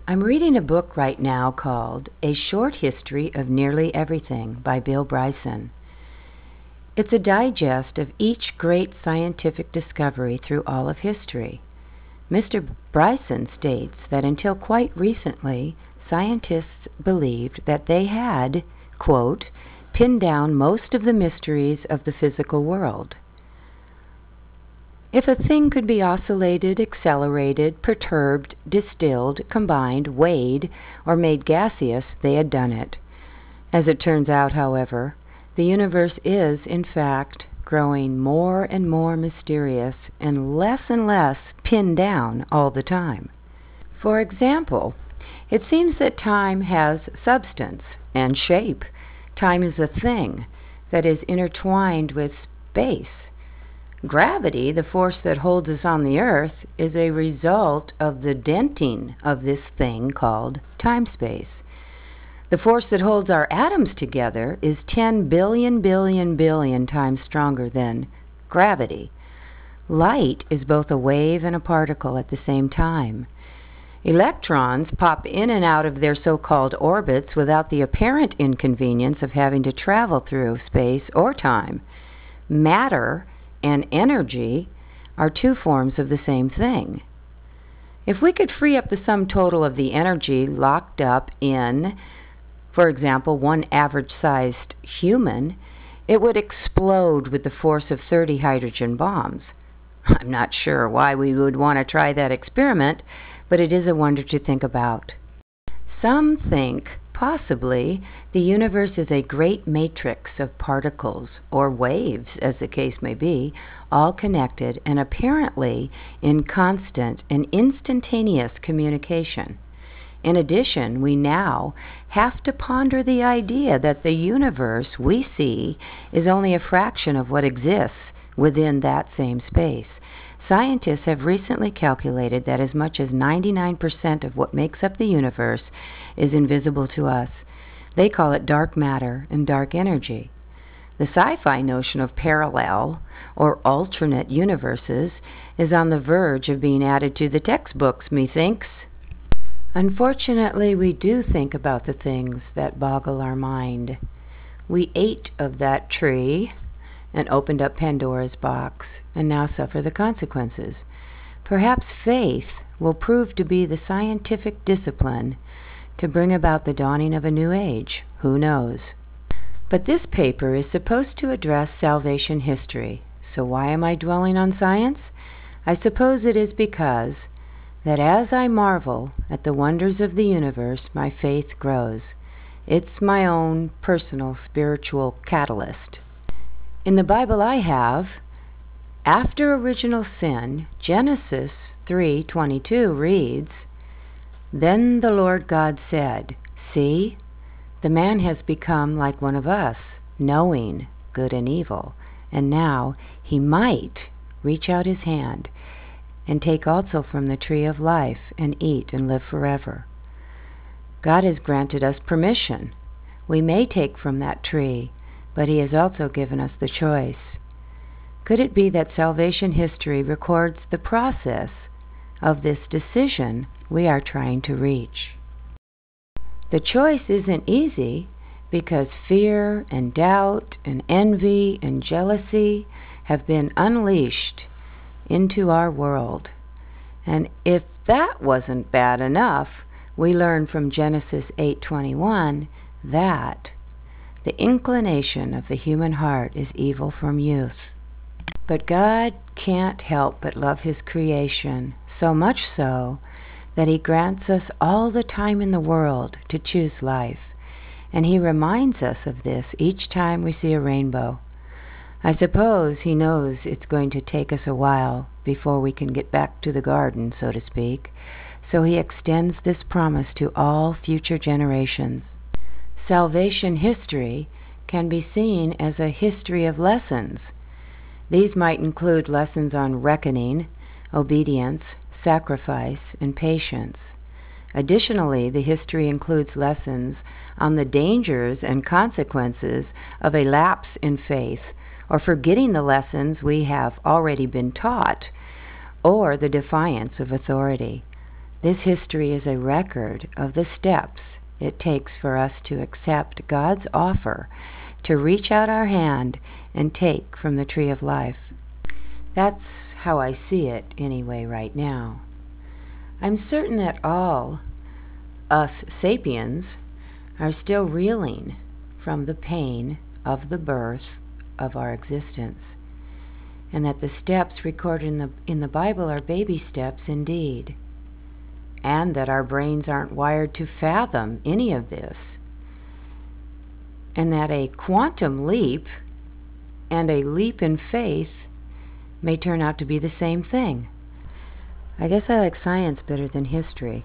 I'm reading a book right now called A Short History of Nearly Everything by Bill Bryson. It's a digest of each great scientific discovery through all of history. Mr. Bryson states that until quite recently, scientists believed that they had, quote, pinned down most of the mysteries of the physical world. If a thing could be oscillated, accelerated, perturbed, distilled, combined, weighed, or made gaseous, they had done it. As it turns out, however, the universe is, in fact, growing more and more mysterious and less pinned down all the time. For example, it seems that time has substance and shape. Time is a thing that is intertwined with space. Gravity, the force that holds us on the earth, is a result of the denting of this thing called time-space. The force that holds our atoms together is 10 billion times stronger than gravity. Light is both a wave and a particle at the same time. Electrons pop in and out of their so-called orbits without the apparent inconvenience of having to travel through space or time. Matter and energy are two forms of the same thing. If we could free up the sum total of the energy locked up in, for example, one average-sized human, it would explode with the force of 30 hydrogen bombs. I'm not sure why we would want to try that experiment, but it is a wonder to think about. Some think possibly the universe is a great matrix of particles, or waves, as the case may be, all connected and apparently in constant and instantaneous communication. In addition, we now have to ponder the idea that the universe we see is only a fraction of what exists within that same space. Scientists have recently calculated that as much as 99% of what makes up the universe is invisible to us. They call it dark matter and dark energy. The sci-fi notion of parallel or alternate universes is on the verge of being added to the textbooks, methinks. Unfortunately, we do think about the things that boggle our mind. We ate of that tree and opened up Pandora's box, and now suffer the consequences. Perhaps faith will prove to be the scientific discipline to bring about the dawning of a new age. Who knows? But this paper is supposed to address salvation history, so why am I dwelling on science? I suppose it is because that as I marvel at the wonders of the universe, my faith grows. It's my own personal spiritual catalyst. In the Bible I have, after original sin, Genesis 3:22 reads, "Then the Lord God said, See, the man has become like one of us, knowing good and evil, and now he might reach out his hand and take also from the tree of life and eat and live forever." God has granted us permission. We may take from that tree, but he has also given us the choice. Could it be that salvation history records the process of this decision we are trying to reach? The choice isn't easy because fear and doubt and envy and jealousy have been unleashed into our world. And if that wasn't bad enough, we learn from Genesis 8:21 that the inclination of the human heart is evil from youth. But God can't help but love his creation, so much so that he grants us all the time in the world to choose life. And he reminds us of this each time we see a rainbow. I suppose he knows it's going to take us a while before we can get back to the garden, so to speak, so he extends this promise to all future generations. Salvation history can be seen as a history of lessons. These might include lessons on reckoning, obedience, sacrifice, and patience. Additionally, the history includes lessons on the dangers and consequences of a lapse in faith, or forgetting the lessons we have already been taught, or the defiance of authority. This history is a record of the steps it takes for us to accept God's offer to reach out our hand and take from the tree of life. That's how I see it anyway right now. I'm certain that all us sapiens are still reeling from the pain of the birth of our existence, and that the steps recorded in the Bible are baby steps indeed, and that our brains aren't wired to fathom any of this, and that a quantum leap and a leap in faith may turn out to be the same thing. I guess I like science better than history,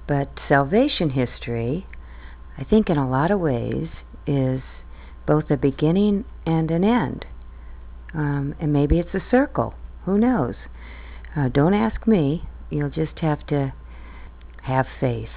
but salvation history, I think in a lot of ways, is both a beginning and an end. And maybe it's a circle. Who knows? Don't ask me. You'll just have to have faith.